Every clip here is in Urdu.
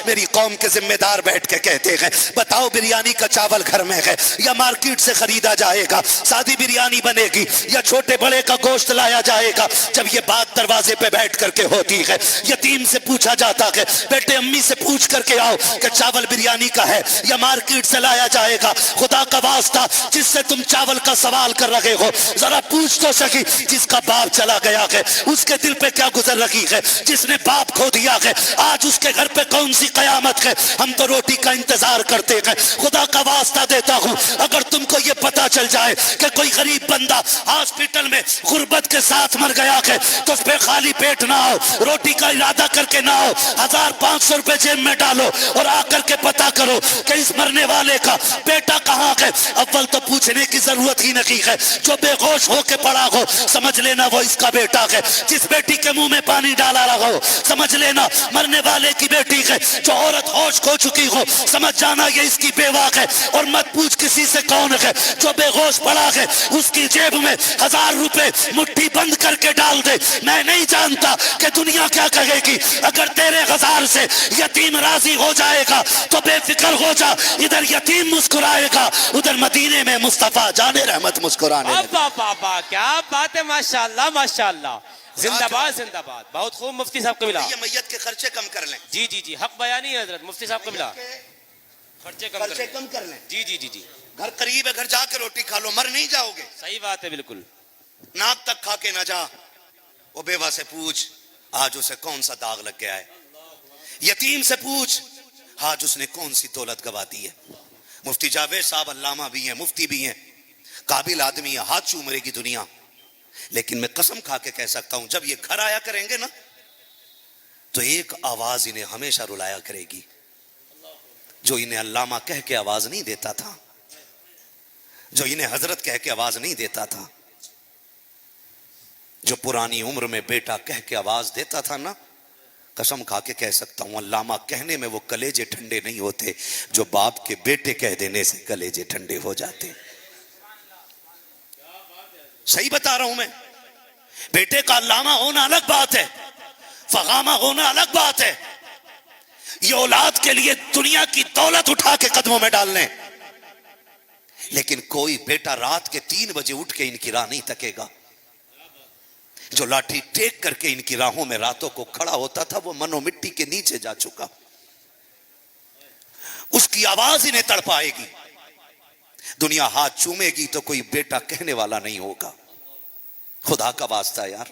میری قوم کے ذمہ دار بیٹھ کے کہتے ہیں بتاؤ بریانی کا چاول گھر میں ہے یا مارکیٹ سے خریدا جائے گا؟ سادی بریانی بنے گی یا چھوٹے بڑے کا گوشت لایا جائے گا؟ جب یہ بات دروازے پہ بیٹھ کر کے ہوتی ہے، یتیم سے پوچھا جاتا ہے بیٹے امی سے پوچھ کر کے آؤ کہ چاول بریانی کا ہے یا مارکیٹ سے لایا جائے گا؟ خدا کا واسطہ جس سے تم چاول کا سوال کر رہے ہو ذرا پوچھ تو سکی جس کا باپ چلا گیا ہے اس کے دل پہ کیا گزر رہی ہے؟ جس نے باپ کھو دیا ہے آج اس کے گھر پہ کون سی قیامت ہے؟ ہم تو روٹی کا انتظار کرتے ہیں۔ خدا کا واسطہ دیتا ہوں اگر تم کو یہ پتا چل جائے کہ کوئی غریب بندہ ہاسپٹل میں غربت کے ساتھ مر گیا ہے تو اس پہ خالی پیٹ نہ آؤ، روٹی کا ارادہ کر کے نہ آؤ، 1500 روپے جیب میں ڈالو اور آ کر کے پتا کرو کہ اس مرنے والے کا بیٹا کہاں ہے۔ اول تو پوچھنے کی ضرورت ہی نہیں ہے، جو بے ہوش ہو کے پڑا ہو سمجھ لینا وہ اس کا بیٹا ہے، جس بیٹی کے منہ میں پانی ڈالا رہا ہو سمجھ لینا مرنے والے کی بیٹی ہے، جو عورت ہوش کھو چکی ہو سمجھ جانا یہ اس کی بیوہ ہے، اور مت پوچھ کسی سے کون ہے، جو بے ہوش پڑا ہے اس کی جیب میں 1000 روپے مٹھی بند کر کے ڈال دے۔ میں نہیں جانتا کہ دنیا کیا کہے گی، اگر تیرے 1000 سے یتیم راضی ہو جائے گا تو بے فکر ہو جا، ادھر یتیم مسکرائے گا ادھر مدینے میں مصطفیٰ جان رحمت مسکرانے لگے۔ بابا کیا بات ہے، ماشاءاللہ ماشاءاللہ، زندہ باد زندہ باد، بہت خوب مفتی صاحب کو ملا۔ یہ میت کے خرچے کم کر لیں، جی جی جی، حق بیانی ہے حضرت، مفتی صاحب کو ملا، خرچے کم کر لیں۔ جی جی جی جی، گھر قریب ہے، گھر جا کے روٹی کھا لو، مر نہیں جاؤ گے۔ صحیح بات ہے بالکل۔ ناک تک کھا کے نہ جا، وہ بیوہ سے پوچھ آج اسے کون سا داغ لگ گیا ہے، یتیم سے پوچھ آج اس نے کون سی دولت گوا دی ہے۔ مفتی جاوید صاحب علامہ بھی ہیں، مفتی بھی ہیں، قابل آدمی ہے، ہاتھ چوم رہے گی دنیا، لیکن میں قسم کھا کے کہہ سکتا ہوں جب یہ گھر آیا کریں گے نا تو ایک آواز انہیں ہمیشہ رلایا کرے گی جو انہیں علامہ کہہ کے آواز نہیں دیتا تھا، جو انہیں حضرت کہہ کے آواز نہیں دیتا تھا، جو پرانی عمر میں بیٹا کہہ کے آواز دیتا تھا نا، قسم کھا کے کہہ سکتا ہوں علامہ کہنے میں وہ کلیجے ٹھنڈے نہیں ہوتے جو باپ کے بیٹے کہہ دینے سے کلیجے ٹھنڈے ہو جاتے۔ صحیح بتا رہا ہوں میں، بیٹے کا علامہ ہونا الگ بات ہے، فغامہ ہونا الگ بات ہے، یہ اولاد کے لیے دنیا کی دولت اٹھا کے قدموں میں ڈال لیں، لیکن کوئی بیٹا رات کے 3 بجے اٹھ کے ان کی راہ نہیں تکے گا۔ جو لاٹھی ٹیک کر کے ان کی راہوں میں راتوں کو کھڑا ہوتا تھا وہ منو مٹی کے نیچے جا چکا، اس کی آواز انہیں تڑپائے گی۔ دنیا ہاتھ چومے گی تو کوئی بیٹا کہنے والا نہیں ہوگا۔ خدا کا واسطہ یار،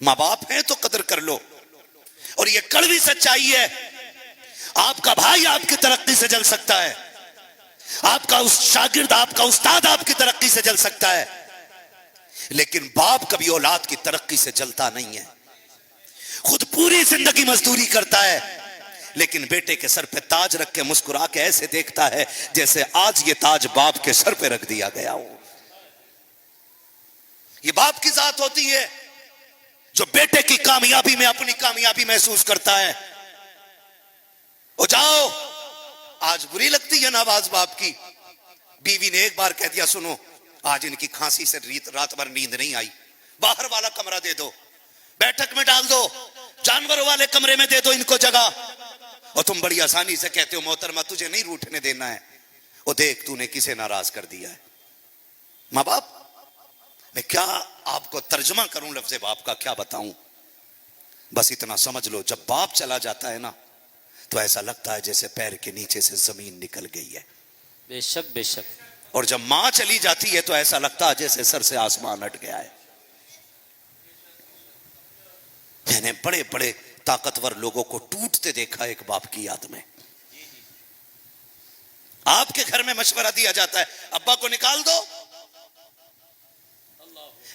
ماں باپ ہیں تو قدر کر لو، اور یہ کڑوی سچائی ہے، آپ کا بھائی آپ کی ترقی سے جل سکتا ہے، آپ کا شاگرد، آپ کا استاد آپ کی ترقی سے جل سکتا ہے، لیکن باپ کبھی اولاد کی ترقی سے جلتا نہیں ہے۔ خود پوری زندگی مزدوری کرتا ہے لیکن بیٹے کے سر پہ تاج رکھ کے مسکرا کے ایسے دیکھتا ہے جیسے آج یہ تاج باپ کے سر پہ رکھ دیا گیا ہو۔ یہ باپ کی ذات ہوتی ہے جو بیٹے کی کامیابی میں اپنی کامیابی محسوس کرتا ہے۔ او جاؤ، آج بری لگتی ہے نا آواز باپ کی، بیوی نے ایک بار کہہ دیا سنو آج ان کی کھانسی سے رات بھر نیند نہیں آئی، باہر والا کمرہ دے دو، بیٹھک میں ڈال دو، جانور والے کمرے میں دے دو ان کو جگہ، اور تم بڑی آسانی سے کہتے ہو محترمہ تجھے نہیں روٹنے دینا ہے، وہ دیکھ تو نے کسے ناراض کر دیا ہے۔ ماں باپ، میں کیا آپ کو ترجمہ کروں لفظ باپ کا، کیا بتاؤں، بس اتنا سمجھ لو جب باپ چلا جاتا ہے نا تو ایسا لگتا ہے جیسے پیر کے نیچے سے زمین نکل گئی ہے۔ بے شک بے شک۔ اور جب ماں چلی جاتی ہے تو ایسا لگتا ہے جیسے سر سے آسمان ہٹ گیا ہے۔ میں نے بڑے بڑے طاقتور لوگوں کو ٹوٹتے دیکھا ایک باپ کی یاد میں۔ آپ کے گھر میں مشورہ دیا جاتا ہے ابا کو نکال دو،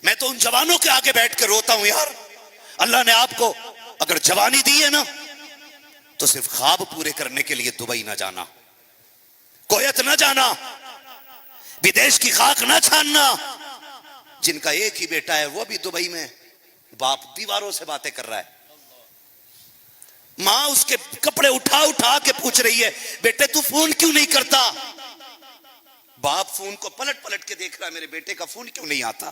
میں تو ان جوانوں کے آگے بیٹھ کے روتا ہوں یار، اللہ نے آپ کو اگر جوانی دی ہے نا تو صرف خواب پورے کرنے کے لیے دبئی نہ جانا، کویت نہ جانا، بدیش کی خاک نہ چھاننا۔ جن کا ایک ہی بیٹا ہے وہ بھی دبئی میں، باپ دیواروں سے باتیں کر رہا ہے، ماں اس کے کپڑے اٹھا اٹھا کے پوچھ رہی ہے بیٹے تو فون کیوں نہیں کرتا، باپ فون کو پلٹ پلٹ کے دیکھ رہا ہے میرے بیٹے کا فون کیوں نہیں آتا۔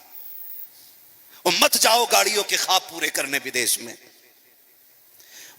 اور مت جاؤ گاڑیوں کے خواب پورے کرنے بدیش میں،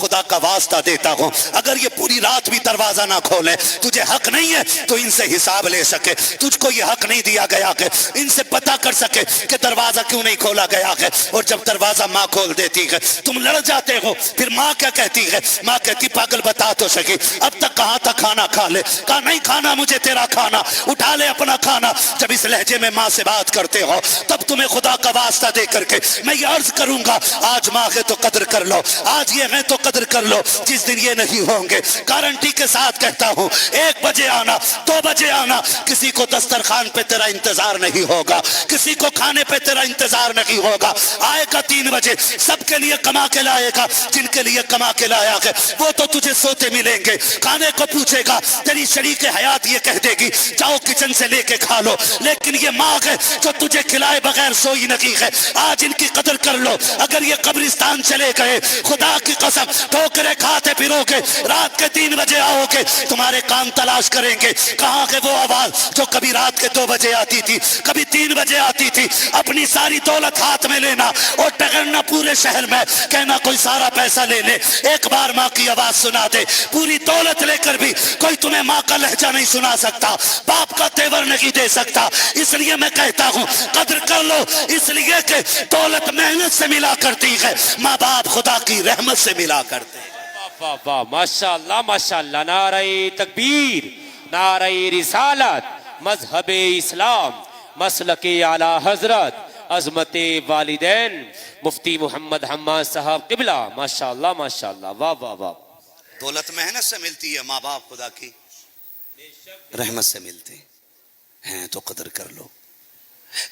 خدا کا واسطہ دیتا ہوں اگر یہ پوری رات بھی دروازہ نہ کھولے, تجھے حق نہیں ہے تو ان سے حساب لے سکے. تجھ کو یہ حق نہیں دیا گیا کہ ان سے پتا کر سکے کہ دروازہ کیوں نہیں کھولا گیا ہے. اور جب دروازہ ماں کھول دیتی ہے تم لڑ جاتے ہو. پھر ماں کیا کہتی ہے؟ ماں کہتی پاگل بتا تو سکی اب تک کہاں تک کھانا کھا لے. کہا نہیں کھانا مجھے تیرا کھانا, اٹھا لے اپنا کھانا. جب اس لہجے میں ماں سے بات کرتے ہو تب تمہیں خدا کا واسطہ دے کر کے میں یہ عرض کروں گا, آج ماں ہے تو قدر کر لو, آج یہ ہے تو قدر کر لو. جس دن یہ نہیں ہوں گے گارنٹی کے ساتھ کہتا ہوں 1 بجے آنا 2 بجے آنا, کسی کو دسترخوان پہ تیرا انتظار نہیں ہوگا, کسی کو کھانے پہ تیرا انتظار نہیں ہوگا. آئے گا 3 بجے, سب کے لیے کما کے لائے گا, جن کے لیے کما کے لایا ہے وہ تو تجھے سوتے ملیں گے. کھانے کو پوچھے گا, تیری شریک حیات یہ کہہ دے گی جاؤ کچن سے لے کے کھا لو, لیکن یہ ماں ہے جو تجھے کھلائے بغیر سوئی نہیں ہے. آج ان کی قدر کر لو. اگر یہ قبرستان چلے گئے خدا کی قسم ٹھوکرے کھاتے پھرو گے, رات کے 3 بجے آؤ گے, تمہارے کان تلاش کریں گے کہاں ہے وہ آواز جو کبھی رات کے 2 بجے آتی تھی, کبھی 3 بجے آتی تھی. اپنی ساری دولت ہاتھ میں لینا اور ٹگرنا پورے شہر میں, کہنا کوئی سارا پیسہ لے لے, ایک بار ماں کی آواز سنا دے. پوری دولت لے کر بھی کوئی تمہیں ماں کا لہجہ نہیں سنا سکتا, باپ کا تیور نہیں دے سکتا. اس لیے میں کہتا ہوں قدر کر لو, اس لیے کہ دولت محنت سے ملا کرتی ہے, ماں باپ خدا کی رحمت سے ملا کرتے ہیں. واہ واہ ماشاءاللہ ماشاءاللہ. نعرہ تکبیر, نعرہ رسالت, مذہب اسلام, مسلک اعلی حضرت, عظمت والدین مفتی محمد حماد صاحب قبلہ. ماشاءاللہ ماشاءاللہ. واہ واہ واہ. دولت محنت سے ملتی ہے, ماں باپ خدا کی رحمت سے ملتے ہیں تو قدر کر لو.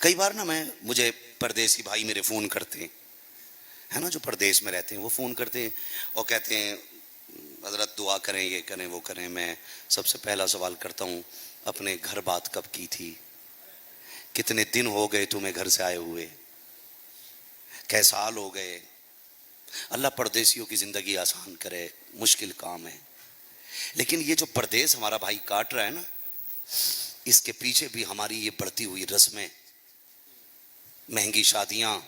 کئی بار نا مجھے پردیسی بھائی میرے فون کرتے ہیں نا, جو پردیس میں رہتے ہیں وہ فون کرتے ہیں اور کہتے ہیں حضرت دعا کریں, یہ کریں وہ کریں. میں سب سے پہلا سوال کرتا ہوں اپنے گھر بات کب کی تھی, کتنے دن ہو گئے تمہیں گھر سے آئے ہوئے, کئی سال ہو گئے. اللہ پردیسیوں کی زندگی آسان کرے, مشکل کام ہے. لیکن یہ جو پردیس ہمارا بھائی کاٹ رہا ہے نا, اس کے پیچھے بھی ہماری یہ بڑھتی ہوئی رسمیں, مہنگی شادیاں,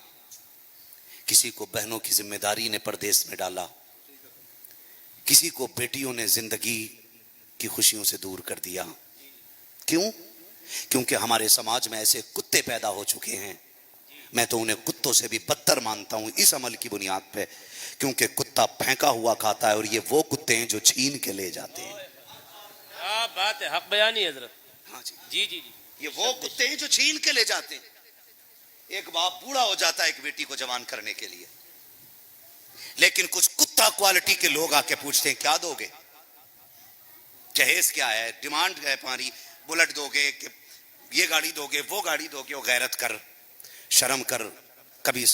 کسی کو بہنوں کی ذمہ داری نے پردیس میں ڈالا, کسی کو بیٹیوں نے زندگی کی خوشیوں سے دور کر دیا. کیوں؟ کیونکہ ہمارے سماج میں ایسے کتے پیدا ہو چکے ہیں, میں تو انہیں کتوں سے بھی بدتر مانتا ہوں اس عمل کی بنیاد پہ, کیونکہ کتا پھینکا ہوا کھاتا ہے اور یہ وہ کتے ہیں جو چھین کے لے جاتے ہیں. کیا بات ہے, حق بیانی حضرت. ہاں جی جی جی جی. یہ وہ کتے ہیں جو چھین کے لے جاتے ہیں. ایک باپ بوڑھا ہو جاتا ہے ایک بیٹی کو جوان کرنے کے لیے, لیکن کچھ کتا کوالٹی کے لوگ آ کے پوچھتے ہیں کیا دو گے, جہیز کیا ہے, ڈیمانڈ ہے ہماری, بلٹ دو گے, یہ گاڑی دو گے, وہ گاڑی دو گے. وہ غیرت کر, شرم کر, کبھی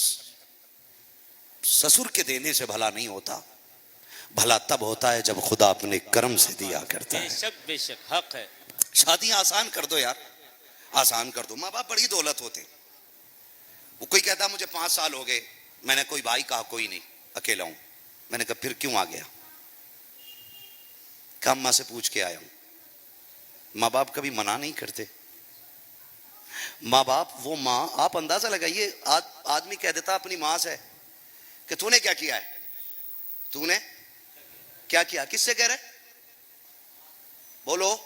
سسر کے دینے سے بھلا نہیں ہوتا, بھلا تب ہوتا ہے جب خدا اپنے کرم سے دیا کرتا ہے. بے شک بے شک حق ہے. شادیاں آسان کر دو یار, آسان کر دو. ماں باپ بڑی دولت ہوتے ہیں. وہ کوئی کہتا مجھے 5 سال ہو گئے, میں نے کوئی بھائی کہا کوئی نہیں, اکیلا ہوں. میں نے کہا پھر کیوں آ گیا؟ کہا اماں سے پوچھ کے آیا ہوں. ماں باپ کبھی منع نہیں کرتے. ماں باپ وہ ماں, آپ اندازہ لگائیے, آدمی کہہ دیتا اپنی ماں سے کہ تو نے کیا کیا ہے, تو نے کیا کیا, کس سے کہہ رہے, بولو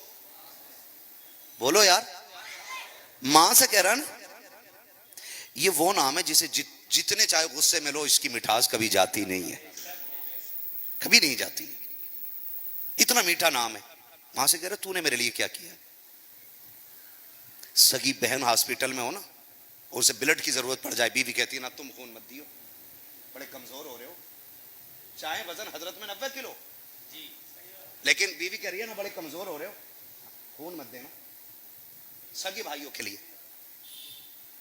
بولو یار, ماں سے کہہ رہا نا. یہ وہ نام ہے جسے جتنے چاہے غصے میں لو, اس کی مٹھاس کبھی جاتی نہیں ہے, کبھی نہیں جاتی. اتنا میٹھا نام ہے. ماں سے کہہ رہے تو نے میرے لیے کیا کیا. سگی بہن ہاسپٹل میں ہو نا, اور اسے بلڈ کی ضرورت پڑ جائے, بیوی کہتی ہے نا تم خون مت دیو, بڑے کمزور ہو رہے ہو, چاہے وزن حضرت میں 90 کلو, لیکن بیوی کہہ رہی ہے نا بڑے کمزور ہو رہے ہو, خون مت دینا. سگی بھائیوں کے لیے.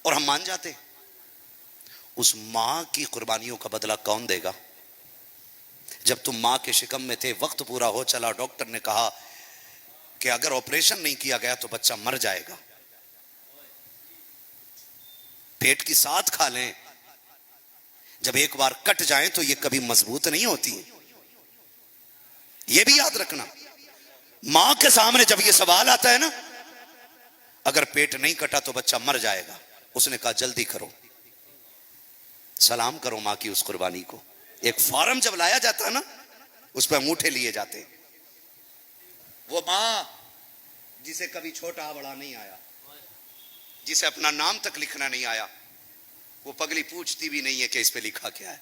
اور ہم مان جاتے. اس ماں کی قربانیوں کا بدلہ کون دے گا؟ جب تم ماں کے شکم میں تھے, وقت پورا ہو چلا, ڈاکٹر نے کہا کہ اگر آپریشن نہیں کیا گیا تو بچہ مر جائے گا. پیٹ کی ساتھ کھا لیں, جب ایک بار کٹ جائیں تو یہ کبھی مضبوط نہیں ہوتی. یہ بھی یاد رکھنا. ماں کے سامنے جب یہ سوال آتا ہے نا, اگر پیٹ نہیں کٹا تو بچہ مر جائے گا, اس نے کہا جلدی کرو, سلام کرو ماں کی اس قربانی کو. ایک فارم جب لایا جاتا نا اس پہ انگوٹھے لیے جاتے. وہ ماں جسے کبھی چھوٹا بڑا نہیں آیا, جسے اپنا نام تک لکھنا نہیں آیا, وہ پگلی پوچھتی بھی نہیں ہے کہ اس پہ لکھا کیا ہے,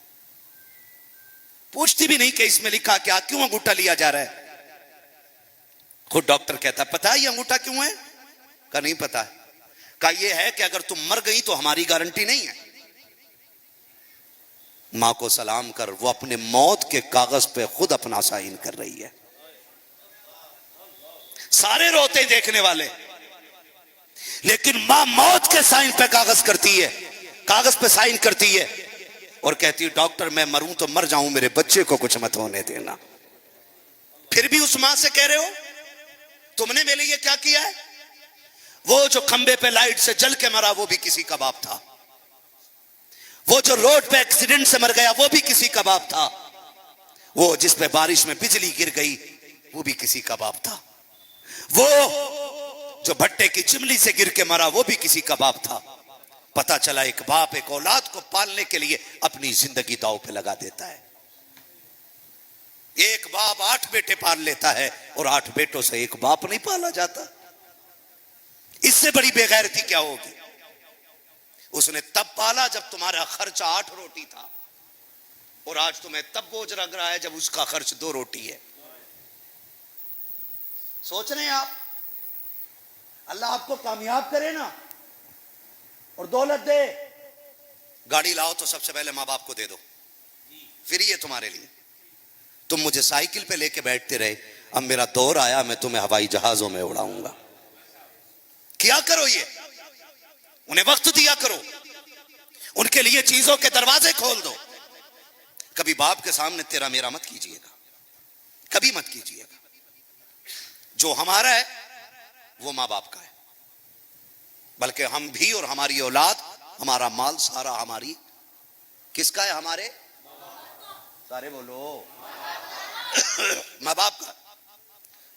پوچھتی بھی نہیں کہ اس میں لکھا کیا, کیوں انگوٹھا لیا جا رہا ہے. خود ڈاکٹر کہتا پتا ہے یہ انگوٹھا کیوں ہے؟ کہا نہیں پتا. کہا یہ ہے کہ اگر تم مر گئی تو ہماری گارنٹی نہیں ہے. ماں کو سلام کر, وہ اپنے موت کے کاغذ پہ خود اپنا سائن کر رہی ہے. سارے روتے ہیں دیکھنے والے, لیکن ماں موت کے سائن پہ کاغذ کرتی ہے, کاغذ پہ سائن کرتی ہے اور کہتی ہے ڈاکٹر میں مروں تو مر جاؤں, میرے بچے کو کچھ مت ہونے دینا. پھر بھی اس ماں سے کہہ رہے ہو تم نے میرے لیے کیا کیا ہے؟ وہ جو کھمبے پہ لائٹ سے جل کے مرا وہ بھی کسی کا باپ تھا, وہ جو روڈ پہ ایکسیڈنٹ سے مر گیا وہ بھی کسی کا باپ تھا, وہ جس پہ بارش میں بجلی گر گئی وہ بھی کسی کا باپ تھا, وہ جو بھٹے کی چمنی سے گر کے مرا وہ بھی کسی کا باپ تھا. پتا چلا ایک باپ ایک اولاد کو پالنے کے لیے اپنی زندگی داؤ پہ لگا دیتا ہے. ایک باپ 8 بیٹے پال لیتا ہے اور 8 بیٹوں سے ایک باپ نہیں پالا جاتا. اس سے بڑی بے غیرتی کیا ہوگی؟ اس نے تب پالا جب تمہارا خرچہ 8 روٹی تھا, اور آج تمہیں تب بوجھ لگ رہا ہے جب اس کا خرچ 2 روٹی ہے. سوچ رہے ہیں آپ اللہ آپ کو کامیاب کرے نا اور دولت دے, گاڑی لاؤ تو سب سے پہلے ماں باپ کو دے دو, پھر یہ تمہارے لیے. تم مجھے سائیکل پہ لے کے بیٹھتے رہے, اب میرا دور آیا میں تمہیں ہوائی جہازوں میں اڑاؤں گا. کیا کرو, یہ انہیں وقت دیا کرو, ان کے لیے چیزوں کے دروازے کھول دو. کبھی باپ کے سامنے تیرا میرا مت کیجئے گا, کبھی مت کیجئے گا. جو ہمارا ہے وہ ماں باپ کا ہے, بلکہ ہم بھی اور ہماری اولاد, ہمارا مال سارا ہماری کس کا ہے؟ ہمارے سارے بولو ماں باپ کا.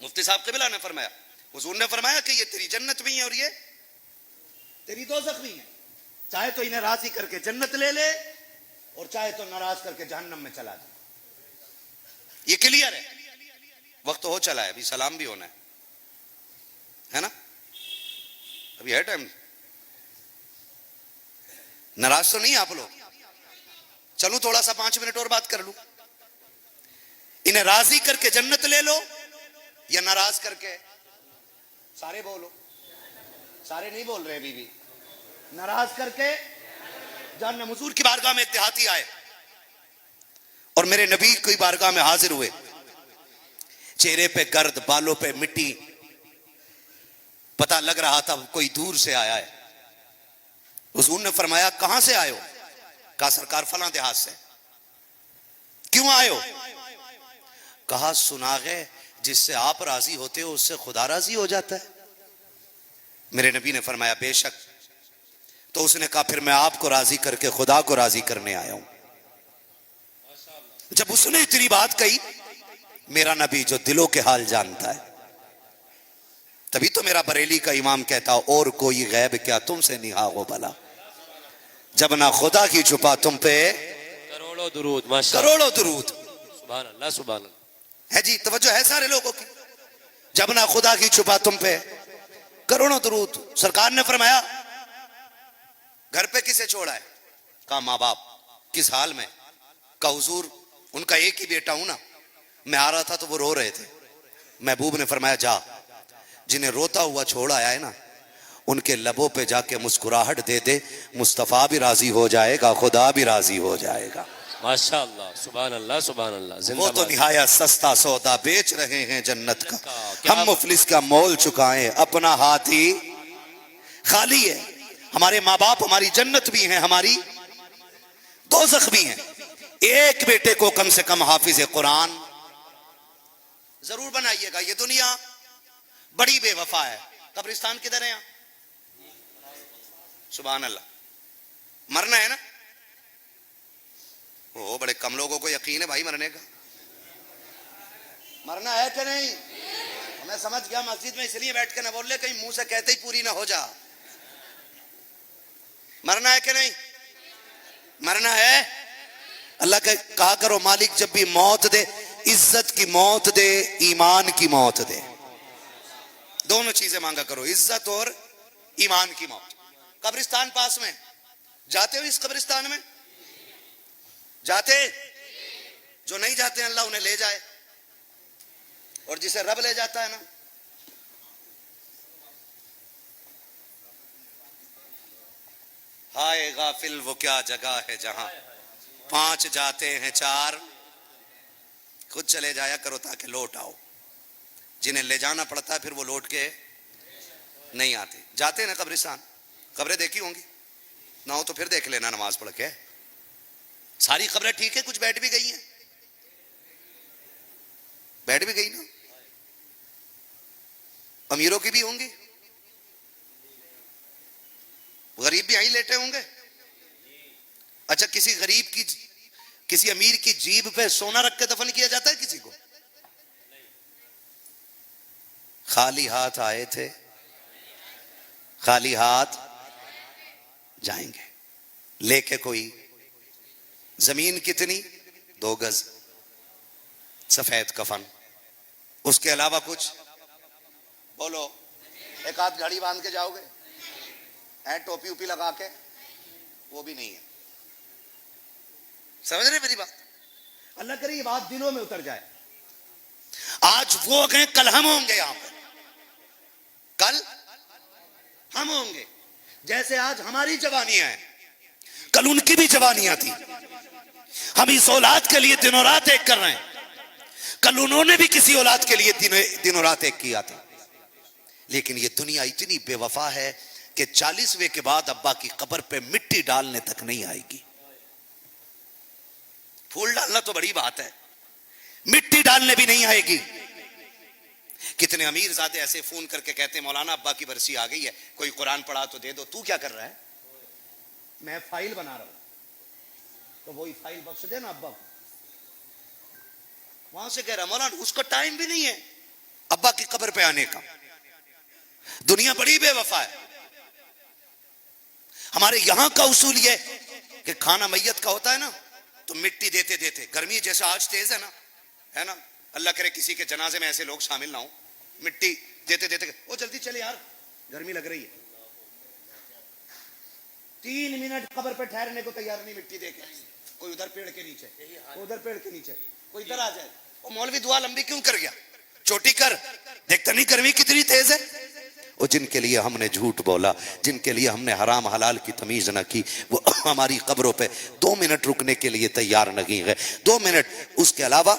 مفتی صاحب قبلہ نے فرمایا, حضور نے فرمایا کہ یہ تیری جنت بھی ہے اور یہ تیری دوزخ بھی ہے. چاہے تو انہیں راضی کر کے جنت لے لے اور چاہے تو ناراض کر کے جہنم میں چلا جائے. یہ کلیئر ہے. وقت ہو چلا ہے, ابھی سلام بھی ہونا ہے نا, ابھی ہے ٹائم. ناراض تو نہیں آپ لوگ؟ چلو تھوڑا سا 5 منٹ اور بات کر لوں. انہیں راضی کر کے جنت لے لو یا ناراض کر کے؟ سارے بولو, سارے نہیں بول رہے ابھی بھی. ناراض کر کے جہنم. حضور کی بارگاہ میں ایک دیہاتی آئے اور میرے نبی کی بارگاہ میں حاضر ہوئے. چہرے پہ گرد, بالوں پہ مٹی, پتہ لگ رہا تھا کوئی دور سے آیا ہے. حضور نے فرمایا کہاں سے آئے ہو؟ کہا سرکار فلاں دیہات سے. کیوں آئے ہو؟ کہا سنا گئے جس سے آپ راضی ہوتے ہو اس سے خدا راضی ہو جاتا ہے. میرے نبی نے فرمایا بے شک. تو اس نے کہا پھر میں آپ کو راضی کر کے خدا کو راضی کرنے آیا ہوں. جب اس نے اتنی بات کہی, میرا نبی جو دلوں کے حال جانتا ہے, تبھی تو میرا بریلی کا امام کہتا اور کوئی غیب کیا تم سے نہا ہو بلا, جب نہ خدا کی چھپا تم پہ کروڑوں درود. ماشاءاللہ, کروڑوں درود. سبحان اللہ, سبحان اللہ. ہے جی, توجہ ہے سارے لوگوں کی. جب نہ خدا کی چھپا تم پہ کروڑوں درود. سرکار نے فرمایا گھر پہ کسے چھوڑا ہے؟ کہا ماں باپ. کس حال میں؟ کہا حضور ان کا ایک ہی بیٹا ہوں نا, میں آ رہا تھا تو وہ رو رہے تھے. محبوب نے فرمایا جا, جنہیں روتا ہوا چھوڑ آیا ہے نا ان کے لبوں پہ جا کے مسکراہٹ دے دے, مصطفیٰ بھی راضی ہو جائے گا, خدا بھی راضی ہو جائے گا. ماشاءاللہ, سبحان اللہ, سبحان اللہ. زندہ وہ تو باد. نہایت سستا سودا بیچ رہے ہیں جنت کا, کیا ہم مفلس کا مول چکائیں, اپنا ہاتھ ہی خالی ہے. ہمارے ماں باپ ہماری جنت بھی ہیں, ہماری دوزخ بھی ہیں. ایک بیٹے کو کم سے کم حافظ قرآن ضرور بنائیے گا. یہ دنیا بڑی بے وفا ہے. قبرستان کدھر ہے؟ سبحان اللہ. مرنا ہے نا. وہ بڑے کم لوگوں کو یقین ہے بھائی مرنے کا. مرنا ہے کہ نہیں؟ میں سمجھ گیا مسجد میں اس لیے بیٹھ کے نہ بول لے کہیں منہ سے کہتے ہی پوری نہ ہو جا. مرنا ہے کہ نہیں؟ مرنا ہے. اللہ کہا کرو مالک جب بھی موت دے عزت کی موت دے ایمان کی موت دے. دونوں چیزیں مانگا کرو, عزت اور ایمان کی موت. قبرستان پاس میں, جاتے ہو اس قبرستان میں؟ جاتے؟ جو نہیں جاتے ہیں اللہ انہیں لے جائے, اور جسے رب لے جاتا ہے نا, ہائے غافل وہ کیا جگہ ہے جہاں 5 جاتے ہیں 4. خود چلے جایا کرو تاکہ لوٹ آؤ. جنہیں لے جانا پڑتا ہے پھر وہ لوٹ کے نہیں آتے. جاتے ہیں نا قبرستان, قبریں دیکھی ہوں گی نہ ہو تو پھر دیکھ لینا نماز پڑھ کے. ساری قبریں ٹھیک ہے, کچھ بیٹھ بھی گئی ہیں, بیٹھ بھی گئی نا, امیروں کی بھی ہوں گی, غریب بھی آئی لیٹے ہوں گے. اچھا کسی غریب کی, کسی امیر کی جیب پہ سونا رکھ کے دفن کیا جاتا ہے کسی کو؟ خالی ہاتھ آئے تھے, خالی ہاتھ جائیں گے. لے کے کوئی زمین کتنی 2 گز, سفید کفن, اس کے علاوہ کچھ بولو. ایک ہاتھ گھڑی باندھ کے جاؤ گے, ٹوپی اوپی لگا کے, وہ بھی نہیں ہے. سمجھ رہے میری بات؟ اللہ کرے یہ بات دلوں میں اتر جائے. آج وہ گئے, کل ہم ہوں گے یہاں پر, کل ہم ہوں گے. جیسے آج ہماری جوانیاں ہیں, کل ان کی بھی جوانیاں تھی. ہم اس اولاد کے لیے دنوں رات ایک کر رہے ہیں, کل انہوں نے بھی کسی اولاد کے لیے دنوں رات ایک کیا تھا. لیکن یہ دنیا اتنی بے وفا ہے کہ 40ویں کے بعد ابا کی قبر پہ مٹی ڈالنے تک نہیں آئے گی. پھول ڈالنا تو بڑی بات ہے, مٹی ڈالنے بھی نہیں آئے گی. کتنے امیر زادے ایسے فون کر کے کہتے ہیں مولانا ابا کی برسی آ گئی ہے, کوئی قرآن پڑھا تو دے دو. تو کیا کر رہا ہے؟ میں فائل بنا رہا ہوں, تو وہی فائل بخش دے نا ابا کو. وہاں سے کہہ رہا مولانا اس کو ٹائم بھی نہیں ہے ابا کی قبر پہ آنے کا. دنیا بڑی بے وفا ہے. ہمارے یہاں کا اصول یہ کہ کھانا میت کا ہوتا ہے نا تو مٹی دیتے دیتے, گرمی جیسے آج تیز ہے نا, ہے نا, اللہ کرے کسی کے جنازے میں ایسے لوگ شامل نہ ہوں, مٹی دیتے دیتے وہ جلدی چلے یار گرمی لگ رہی ہے. 3 منٹ قبر پہ ٹھہرنے کو تیار نہیں مٹی دے کے. کوئی ادھر پیڑ کے نیچے, ادھر پیڑ کے نیچے, کوئی ادھر آ جائے. وہ مولوی دعا لمبی کیوں کر گیا, چھوٹی کر, دیکھتا نہیں گرمی کتنی تیز ہے. وہ جن کے لیے ہم نے جھوٹ بولا, جن کے لیے ہم نے حرام حلال کی تمیز نہ کی, وہ ہماری قبروں پہ 2 منٹ رکنے کے لیے تیار نہیں ہے. 2 منٹ. اس کے علاوہ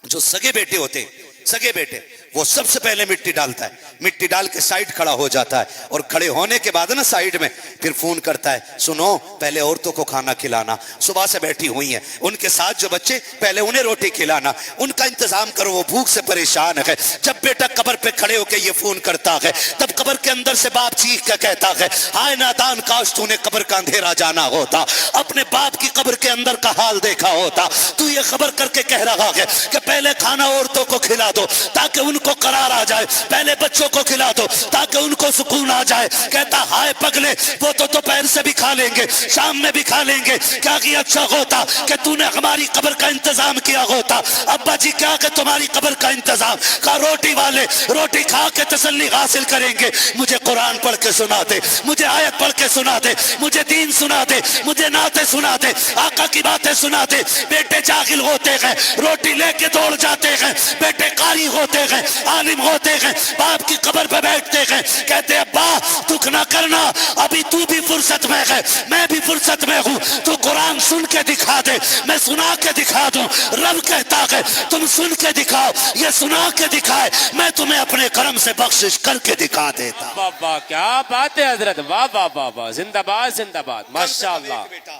جو سگے بیٹے ہوتے ہیں, سگے بیٹے, وہ سب سے پہلے مٹی ڈالتا ہے, مٹی ڈال کے سائیڈ کھڑا ہو جاتا ہے, اور کھڑے ہونے کے بعد نا سائیڈ میں پھر فون کرتا ہے, سنو پہلے عورتوں کو کھانا کھلانا, صبح سے بیٹھی ہوئی ہیں, ان کے ساتھ جو بچے پہلے انہیں روٹی کھلانا, ان کا انتظام کرو, وہ بھوک سے پریشان ہے. جب بیٹا قبر پہ کھڑے ہو کے یہ فون کرتا ہے, تب قبر کے اندر سے باپ چیخ کے کہتا ہے, ہائے نادان کاش تو نے قبر کا اندھیرا جانا ہوتا, اپنے باپ کی قبر کے اندر کا حال دیکھا ہوتا. تو یہ خبر کر کے کہہ رہا ہے کہ پہلے کھانا عورتوں کو کھلا دو تاکہ ان کو قرار آ جائے, پہلے بچوں کو کھلا دو تاکہ ان کو سکون آ جائے. کہتا ہائے پگلے, وہ تو دوپہر سے بھی کھا لیں گے, شام میں بھی کھا لیں گے, کیا کہ اچھا ہوتا کہ تو نے ہماری قبر کا انتظام کیا ہوتا. ابا جی کیا کہ تمہاری قبر کا انتظام کا, روٹی والے روٹی کھا کے تسلی حاصل کریں گے. مجھے قرآن پڑھ کے سنا دے, مجھے آیت پڑھ کے سنا دے, مجھے دین سنا دے, مجھے نعتیں سنا دے, آقا کی باتیں سنا دے. بیٹے جاہل ہوتے ہیں, روٹی لے کے دوڑ جاتے ہیں, بیٹے قاری ہوتے ہیں, عالم ہوتے ہیں, باپ کی قبر پہ بیٹھتے ہیں, کہتے ابا دکھ نہ کرنا, ابھی تو بھی فرصت میں ہے, میں بھی فرصت میں ہوں, تو قرآن سن کے دکھا دے, میں سنا کے دکھا دوں. رب کہتا ہے تم سن کے دکھاؤ, یہ سنا کے دکھائے, میں تمہیں اپنے کرم سے بخشش کر کے دکھا دیتا. واہ واہ کیا بات ہے حضرت, واہ واہ واہ واہ, زندہ باد زندہ باد, ماشاءاللہ. ایک بیٹا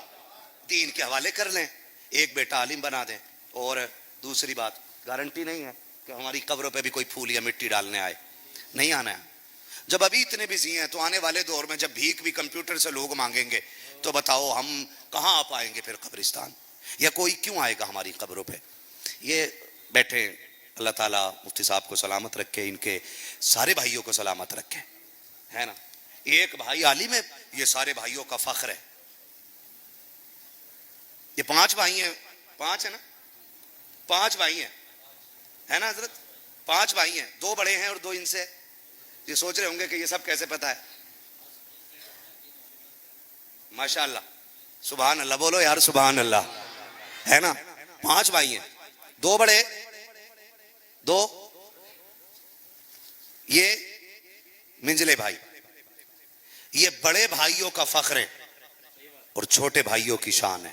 دین کے حوالے کر لیں, ایک بیٹا عالم بنا دیں, اور دوسری بات گارنٹی نہیں ہے کہ ہماری قبروں پہ بھی کوئی پھول یا مٹی ڈالنے آئے, نہیں آنا ہے. جب ابھی اتنے بزی ہیں تو آنے والے دور میں جب بھیک بھی کمپیوٹر سے لوگ مانگیں گے تو بتاؤ ہم کہاں آ پائیں گے پھر قبرستان, یا کوئی کیوں آئے گا ہماری قبروں پہ. یہ بیٹھے, اللہ تعالیٰ مفتی صاحب کو سلامت رکھے, ان کے سارے بھائیوں کو سلامت رکھے, ہے نا. ایک بھائی عالم ہے, یہ سارے بھائیوں کا فخر ہے. یہ 5 بھائی ہیں, 5 ہے نا, 5 بھائی ہیں, ہے نا حضرت, 5 بھائی ہیں, 2 بڑے ہیں اور 2 ان سے. یہ سوچ رہے ہوں گے کہ یہ سب کیسے پتا ہے. ماشاء اللہ, سبحان اللہ, بولو یار سبحان اللہ, ہے نا. 5 بھائی ہیں, 2 بڑے, 2 یہ منجلے بھائی. یہ بڑے بھائیوں کا فخر ہے اور چھوٹے بھائیوں کی شان ہے,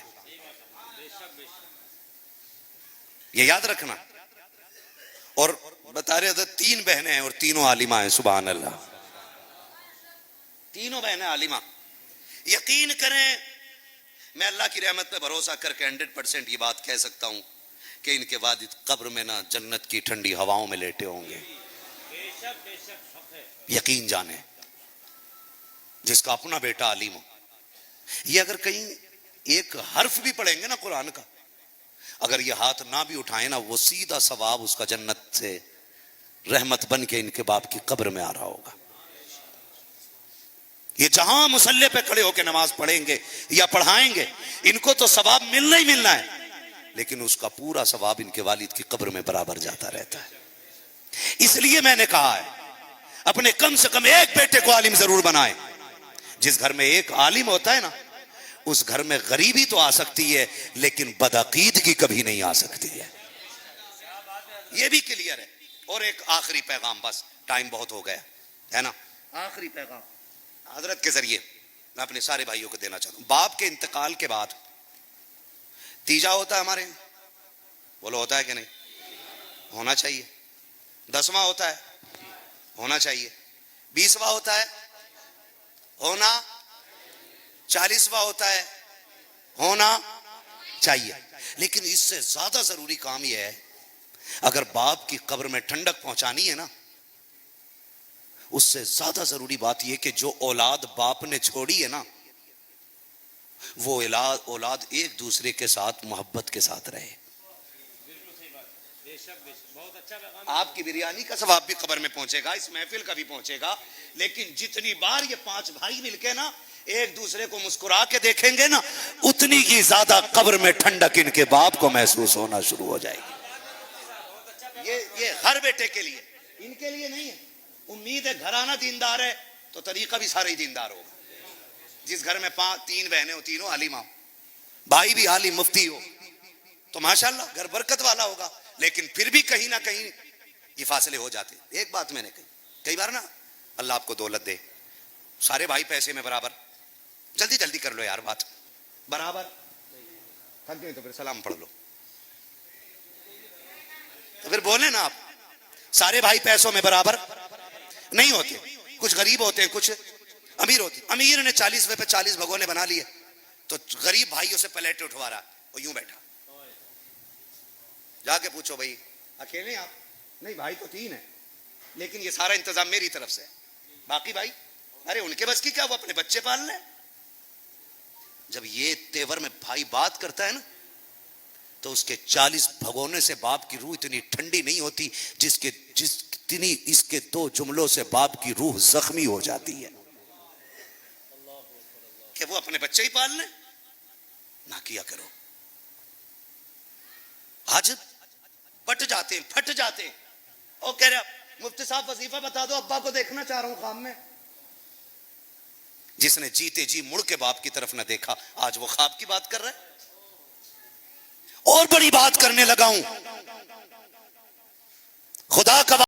یہ یاد رکھنا. اور بتا رہے تھے 3 بہنیں ہیں اور تینوں عالمہ ہیں. سبحان اللہ, تینوں بہنیں عالمہ. یقین کریں, میں اللہ کی رحمت پہ بھروسہ کر کے 100% یہ بات کہہ سکتا ہوں کہ ان کے والد قبر میں نہ جنت کی ٹھنڈی ہواؤں میں لیٹے ہوں گے. یقین جانے, جس کا اپنا بیٹا عالم ہو. یہ اگر کہیں ایک حرف بھی پڑھیں گے نا قرآن کا, اگر یہ ہاتھ نہ بھی اٹھائیں نا, وہ سیدھا ثواب اس کا جنت سے رحمت بن کے ان کے باپ کی قبر میں آ رہا ہوگا. یہ جہاں مصلی پہ کھڑے ہو کے نماز پڑھیں گے یا پڑھائیں گے, ان کو تو ثواب ملنا ہی ملنا ہے, لیکن اس کا پورا ثواب ان کے والد کی قبر میں برابر جاتا رہتا ہے. اس لیے میں نے کہا ہے اپنے کم سے کم ایک بیٹے کو عالم ضرور بنائیں. جس گھر میں ایک عالم ہوتا ہے نا, اس گھر میں غریبی تو آ سکتی ہے لیکن بدعقیدگی کبھی نہیں آ سکتی ہے. یہ بھی کلیئر ہے. اور ایک آخری پیغام, بس ٹائم بہت ہو گیا ہے نا, آخری پیغام حضرت کے ذریعے میں اپنے سارے بھائیوں کو دینا چاہتا ہوں. باپ کے انتقال کے بعد تیجا ہوتا ہے ہمارے, بولو ہوتا ہے کہ نہیں؟ ہونا چاہیے. 10واں ہوتا ہے, ہونا چاہیے. 20واں ہوتا ہے, ہونا. 40واں ہوتا ہے, ہونا چاہیے. لیکن اس سے زیادہ ضروری کام یہ ہے, اگر باپ کی قبر میں ٹھنڈک پہنچانی ہے نا, اس سے زیادہ ضروری بات یہ کہ جو اولاد باپ نے چھوڑی ہے نا, وہ اولاد ایک دوسرے کے ساتھ محبت کے ساتھ رہے. آپ کی بریانی کا ثواب بھی قبر میں پہنچے گا, اس محفل کا بھی پہنچے گا, لیکن جتنی بار یہ 5 بھائی مل کے نا ایک دوسرے کو مسکرا کے دیکھیں گے نا, اتنی ہی زیادہ قبر میں ٹھنڈک ان کے باپ کو محسوس ہونا شروع ہو جائے گی. یہ ہر بیٹے کے لیے, ان کے لیے نہیں ہے. امید ہے گھرانہ دیندار ہے تو طریقہ بھی سارے ہی دیندار ہوگا. جس گھر میں 3 بہنیں ہو, تینوں عالمہ, بھائی بھی عالم مفتی ہو, تو ماشاءاللہ گھر برکت والا ہوگا. لیکن پھر بھی کہیں نہ کہیں یہ فاصلے ہو جاتے. ایک بات میں نے کہی, کئی بار نا اللہ آپ کو دولت دے, سارے بھائی پیسے میں برابر, جلدی جلدی کر لو یار بات, برابر تھک گئے تو پھر سلام پڑھ لو, تو پھر بولے نا آپ, سارے بھائی پیسوں میں برابر نہیں ہوتے. کچھ غریب ہوتے ہیں, کچھ امیر ہوتے. امیر نے 40 روپے پہ 40 بھگونے بنا لیے, تو غریب بھائیوں سے پلیٹ اٹھوا رہا, وہ یوں بیٹھا. جا کے پوچھو بھائی اکیلے آپ؟ نہیں, بھائی تو 3 ہیں, لیکن یہ سارا انتظام میری طرف سے. باقی بھائی, ارے ان کے بس کی کیا, وہ اپنے بچے پال لیں. جب یہ تیور میں بھائی بات کرتا ہے نا, تو اس کے 40 بھگونے سے باپ کی روح اتنی ٹھنڈی نہیں ہوتی جتنی اس کے 2 جملوں سے باپ کی روح زخمی ہو جاتی ہے. کہ وہ اپنے بچے ہی پال لیں, نہ کیا کرو. آج پٹ جاتے ہیں, پھٹ جاتے ہیں. اور کہہ رہا مفتی صاحب وظیفہ بتا دو, ابا کو دیکھنا چاہ رہا ہوں خواب میں. جس نے جیتے جی مڑ کے باپ کی طرف نہ دیکھا, آج وہ خواب کی بات کر رہا ہے. اور بڑی بات کرنے لگا ہوں, خدا کا